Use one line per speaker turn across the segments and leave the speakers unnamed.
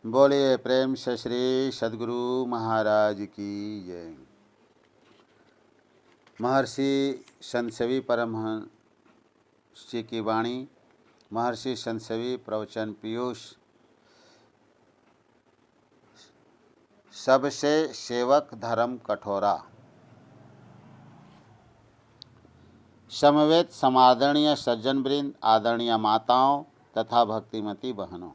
बोलिए प्रेम से श्री सद्गुरु महाराज की जय। महर्षि संतसेवी परमहंस जी की वाणी। महर्षि संतसेवी प्रवचन पीयूष। सबसे सेवक धर्म कठोरा। समवेत समादरणीय सज्जन वृंद, आदरणीय माताओं तथा भक्तिमती बहनों,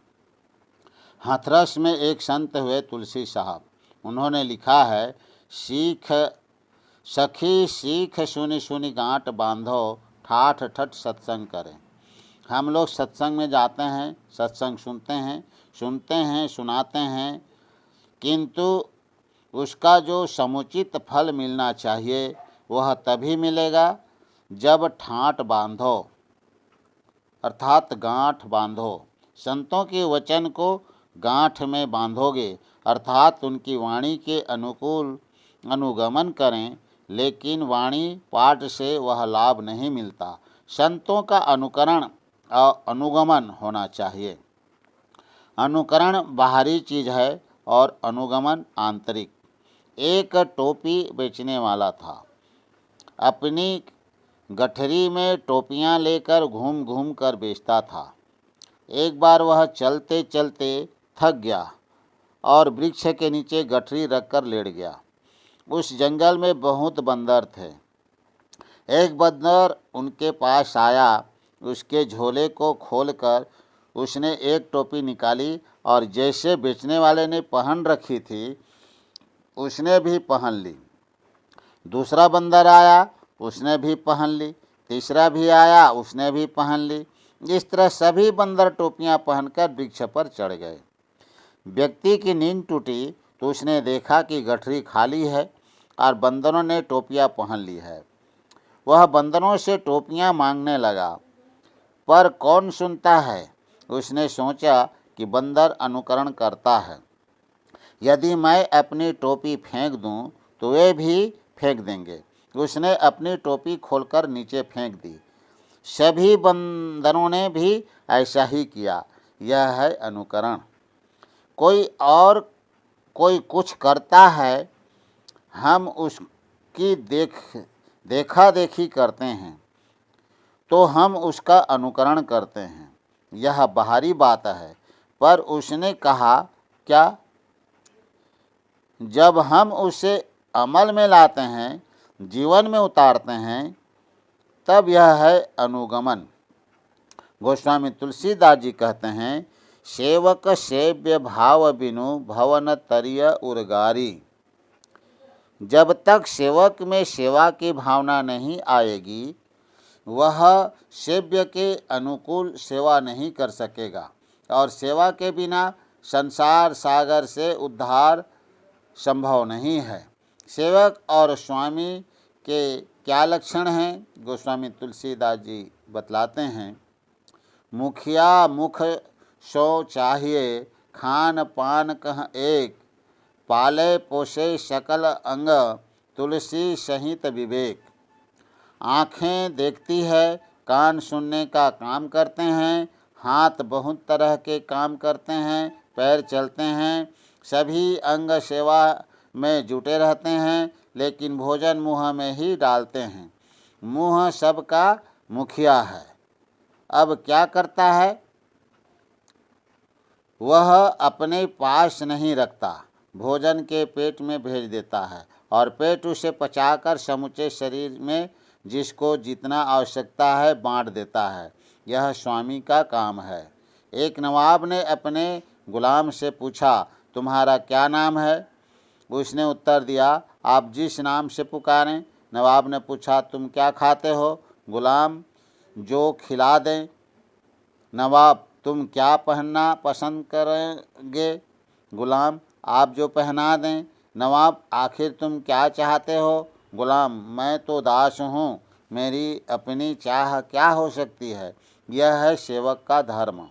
हाथरस में एक संत हुए तुलसी साहब। उन्होंने लिखा है, सखी सीख सुनी सुनी गांठ बांधो, ठाठ ठठ सत्संग करें। हम लोग सत्संग में जाते हैं, सत्संग सुनते हैं, सुनाते हैं, किंतु उसका जो समुचित फल मिलना चाहिए वह तभी मिलेगा जब ठाठ बांधो अर्थात गांठ बांधो। संतों के वचन को गांठ में बांधोगे अर्थात उनकी वाणी के अनुकूल अनुगमन करें, लेकिन वाणी पाठ से वह लाभ नहीं मिलता। संतों का अनुकरण और अनुगमन होना चाहिए। अनुकरण बाहरी चीज़ है और अनुगमन आंतरिक। एक टोपी बेचने वाला था। अपनी गठरी में टोपियां लेकर घूम घूम कर बेचता था। एक बार वह चलते चलते थक गया और वृक्ष के नीचे गठरी रखकर लेट गया। उस जंगल में बहुत बंदर थे। एक बंदर उनके पास आया। उसके झोले को खोलकर उसने एक टोपी निकाली और जैसे बेचने वाले ने पहन रखी थी उसने भी पहन ली। दूसरा बंदर आया, उसने भी पहन ली। तीसरा भी आया, उसने भी पहन ली। इस तरह सभी बंदर टोपियां पहनकर वृक्ष पर चढ़ गए। व्यक्ति की नींद टूटी तो उसने देखा कि गठरी खाली है और बंदरों ने टोपियां पहन ली है। वह बंदरों से टोपियां मांगने लगा, पर कौन सुनता है। उसने सोचा कि बंदर अनुकरण करता है, यदि मैं अपनी टोपी फेंक दूं तो वे भी फेंक देंगे। उसने अपनी टोपी खोलकर नीचे फेंक दी। सभी बंदरों ने भी ऐसा ही किया। यह है अनुकरण। कोई कुछ करता है, हम उसकी देखा देखी करते हैं तो हम उसका अनुकरण करते हैं। यह बाहरी बात है। पर उसने कहा क्या? जब हम उसे अमल में लाते हैं, जीवन में उतारते हैं, तब यह है अनुगमन। गोस्वामी तुलसीदास जी कहते हैं, सेवक सेव्य भाव बिनु भवन तरिय उर्गारी। जब तक सेवक में सेवा की भावना नहीं आएगी, वह सेव्य के अनुकूल सेवा नहीं कर सकेगा और सेवा के बिना संसार सागर से उद्धार संभव नहीं है। सेवक और स्वामी के क्या लक्षण हैं? गोस्वामी तुलसीदास जी बतलाते हैं, मुखिया मुख सो चाहिए, खान पान कह एक, पाले पोषे सकल अंग, तुलसी सहित विवेक। आँखें देखती है, कान सुनने का काम करते हैं, हाथ बहुत तरह के काम करते हैं, पैर चलते हैं, सभी अंग सेवा में जुटे रहते हैं, लेकिन भोजन मुँह में ही डालते हैं। मुँह सबका मुखिया है। अब क्या करता है? वह अपने पास नहीं रखता, भोजन के पेट में भेज देता है और पेट उसे पचाकर समूचे शरीर में जिसको जितना आवश्यकता है बांट देता है। यह स्वामी का काम है। एक नवाब ने अपने गुलाम से पूछा, तुम्हारा क्या नाम है? उसने उत्तर दिया, आप जिस नाम से पुकारें। नवाब ने पूछा, तुम क्या खाते हो? गुलाम, जो खिला दें। नवाब, तुम क्या पहनना पसंद करेंगे? गुलाम, आप जो पहना दें। नवाब, आखिर तुम क्या चाहते हो? गुलाम, मैं तो दास हूँ, मेरी अपनी चाह क्या हो सकती है। यह है सेवक का धर्म।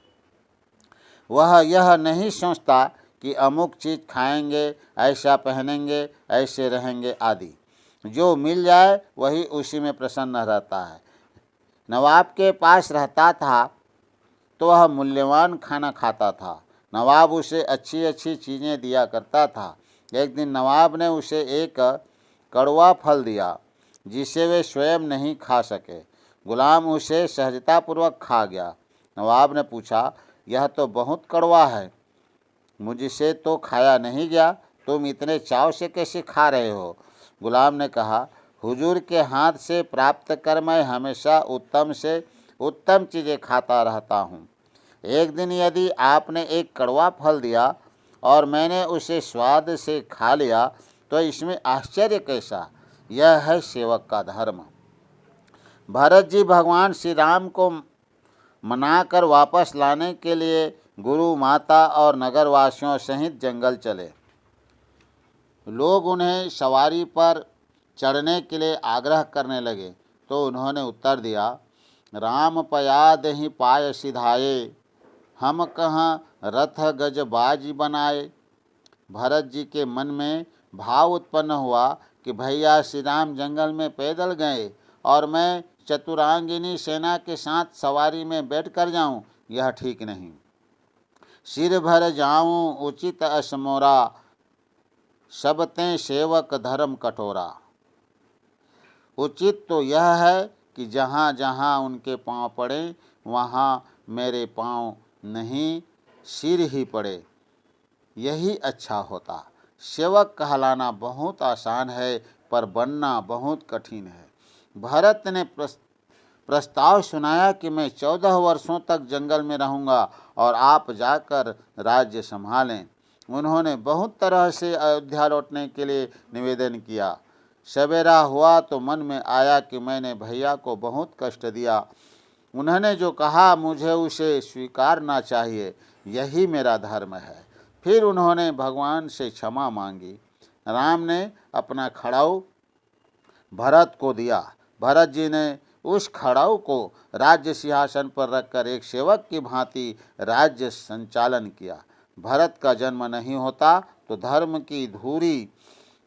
वह यह नहीं सोचता कि अमुक चीज़ खाएंगे, ऐसा पहनेंगे, ऐसे रहेंगे आदि। जो मिल जाए वही उसी में प्रसन्न रहता है। नवाब के पास रहता था तो वह मूल्यवान खाना खाता था। नवाब उसे अच्छी अच्छी चीज़ें दिया करता था। एक दिन नवाब ने उसे एक कड़वा फल दिया जिसे वे स्वयं नहीं खा सके। गुलाम उसे सहजतापूर्वक खा गया। नवाब ने पूछा, यह तो बहुत कड़वा है, मुझसे तो खाया नहीं गया, तुम इतने चाव से कैसे खा रहे हो? गुलाम ने कहा, हुजूर के हाथ से प्राप्त कर मैं हमेशा उत्तम से उत्तम चीज़ें खाता रहता हूँ। एक दिन यदि आपने एक कड़वा फल दिया और मैंने उसे स्वाद से खा लिया तो इसमें आश्चर्य कैसा? यह है सेवक का धर्म। भरत जी भगवान श्री राम को मनाकर वापस लाने के लिए गुरु, माता और नगरवासियों सहित जंगल चले। लोग उन्हें सवारी पर चढ़ने के लिए आग्रह करने लगे तो उन्होंने उत्तर दिया, राम पयाद ही पाय सिधाए, हम कहाँ रथ गज बाजी बनाए। भरत जी के मन में भाव उत्पन्न हुआ कि भैया श्री राम जंगल में पैदल गए और मैं चतुरांगिनी सेना के साथ सवारी में बैठ कर जाऊं, यह ठीक नहीं। सिर भर जाऊं उचित असमोरा, सबते सेवक धर्म कठोरा। उचित तो यह है कि जहाँ जहाँ उनके पांव पड़े वहाँ मेरे पांव नहीं, सिर ही पड़े, यही अच्छा होता। सेवक कहलाना बहुत आसान है पर बनना बहुत कठिन है। भरत ने प्रस्ताव सुनाया कि मैं 14 वर्षों तक जंगल में रहूँगा और आप जाकर राज्य संभालें। उन्होंने बहुत तरह से अयोध्या लौटने के लिए निवेदन किया। सवेरा हुआ तो मन में आया कि मैंने भैया को बहुत कष्ट दिया। उन्होंने जो कहा मुझे उसे स्वीकारना चाहिए, यही मेरा धर्म है। फिर उन्होंने भगवान से क्षमा मांगी। राम ने अपना खड़ाऊ भरत को दिया। भरत जी ने उस खड़ाऊ को राज्य सिंहासन पर रखकर एक सेवक की भांति राज्य संचालन किया। भरत का जन्म नहीं होता तो धर्म की धूरी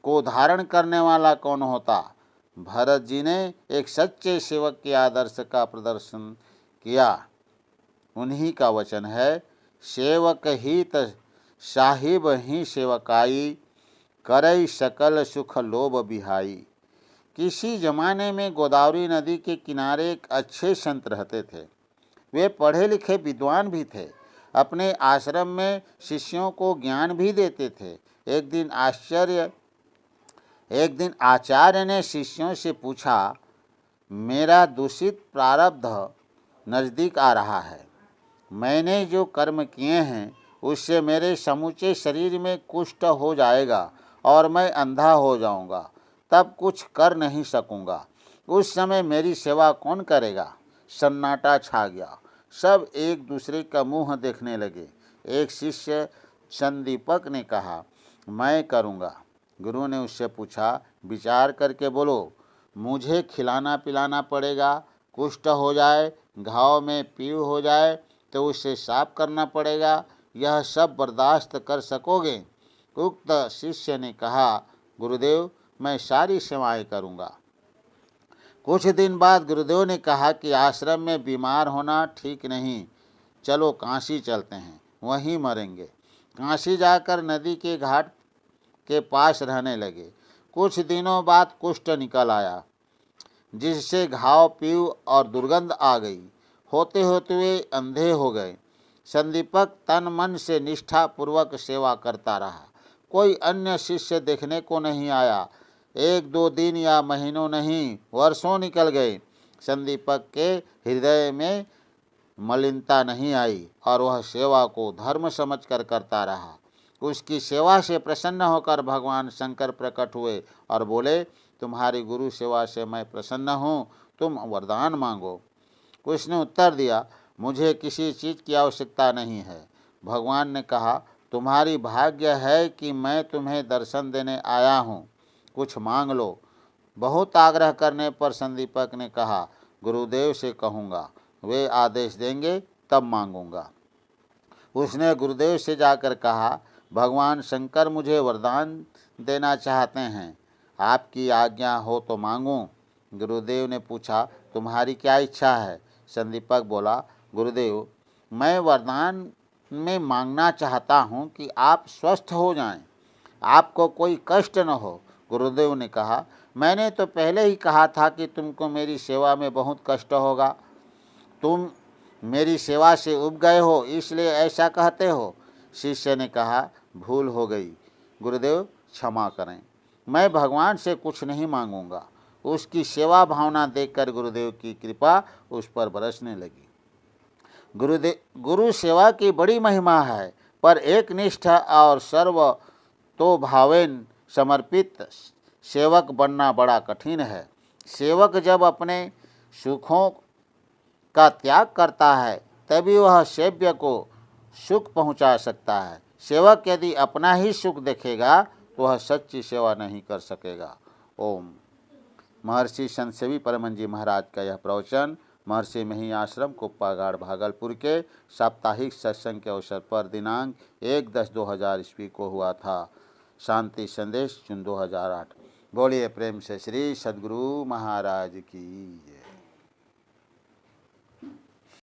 को धारण करने वाला कौन होता? भरत जी ने एक सच्चे सेवक के आदर्श का प्रदर्शन किया। उन्हीं का वचन है, सेवक हित साहिब ही सेवकाई, करई सकल सुख लोभ बिहाई। किसी जमाने में गोदावरी नदी के किनारे एक अच्छे संत रहते थे। वे पढ़े लिखे विद्वान भी थे। अपने आश्रम में शिष्यों को ज्ञान भी देते थे। एक दिन आचार्य ने शिष्यों से पूछा, मेरा दूषित प्रारब्ध नज़दीक आ रहा है। मैंने जो कर्म किए हैं उससे मेरे समूचे शरीर में कुष्ठ हो जाएगा और मैं अंधा हो जाऊंगा, तब कुछ कर नहीं सकूंगा। उस समय मेरी सेवा कौन करेगा? सन्नाटा छा गया। सब एक दूसरे का मुंह देखने लगे। एक शिष्य संदीपक ने कहा, मैं करूंगा। गुरु ने उससे पूछा, विचार करके बोलो। मुझे खिलाना पिलाना पड़ेगा, कुष्ठ हो जाए, घाव में पीव हो जाए तो उसे साफ करना पड़ेगा, यह सब बर्दाश्त कर सकोगे? उक्त शिष्य ने कहा, गुरुदेव मैं सारी सेवाएं करूंगा। कुछ दिन बाद गुरुदेव ने कहा कि आश्रम में बीमार होना ठीक नहीं, चलो काशी चलते हैं, वहीं मरेंगे। काशी जाकर नदी के घाट के पास रहने लगे। कुछ दिनों बाद कुष्ठ निकल आया, जिससे घाव पीव और दुर्गंध आ गई। होते होते वे अंधे हो गए। संदीपक तन मन से निष्ठा पूर्वक सेवा करता रहा। कोई अन्य शिष्य देखने को नहीं आया। 1-2 दिन या महीनों नहीं, वर्षों निकल गए। संदीपक के हृदय में मलिनता नहीं आई और वह सेवा को धर्म समझकर करता रहा। उसकी सेवा से प्रसन्न होकर भगवान शंकर प्रकट हुए और बोले, तुम्हारी गुरु सेवा से मैं प्रसन्न हूँ, तुम वरदान मांगो। उसने उत्तर दिया, मुझे किसी चीज़ की आवश्यकता नहीं है। भगवान ने कहा, तुम्हारी भाग्य है कि मैं तुम्हें दर्शन देने आया हूँ, कुछ मांग लो। बहुत आग्रह करने पर संदीपक ने कहा, गुरुदेव से कहूँगा, वे आदेश देंगे तब मांगूंगा। उसने गुरुदेव से जाकर कहा, भगवान शंकर मुझे वरदान देना चाहते हैं, आपकी आज्ञा हो तो मांगूं। गुरुदेव ने पूछा, तुम्हारी क्या इच्छा है? संदीपक बोला, गुरुदेव मैं वरदान में मांगना चाहता हूँ कि आप स्वस्थ हो जाएं, आपको कोई कष्ट न हो। गुरुदेव ने कहा, मैंने तो पहले ही कहा था कि तुमको मेरी सेवा में बहुत कष्ट होगा। तुम मेरी सेवा से उब गए हो, इसलिए ऐसा कहते हो। शिष्य ने कहा, भूल हो गई गुरुदेव, क्षमा करें। मैं भगवान से कुछ नहीं मांगूंगा। उसकी सेवा भावना देखकर गुरुदेव की कृपा उस पर बरसने लगी। गुरु सेवा की बड़ी महिमा है, पर एक निष्ठ और सर्वतोभावेन समर्पित सेवक बनना बड़ा कठिन है। सेवक जब अपने सुखों का त्याग करता है तभी वह सेव्य को सुख पहुंचा सकता है। सेवक यदि अपना ही सुख देखेगा तो वह सच्ची सेवा नहीं कर सकेगा। ओम। महर्षि संत सेवी परमहंस जी महाराज का यह प्रवचन महर्षि मही आश्रम कुप्पागाड़ भागलपुर के साप्ताहिक सत्संग के अवसर पर दिनांक 1/10/2000 ईस्वी को हुआ था। शांति संदेश जून 2008। बोलिए प्रेम से श्री सद्गुरु महाराज की जय।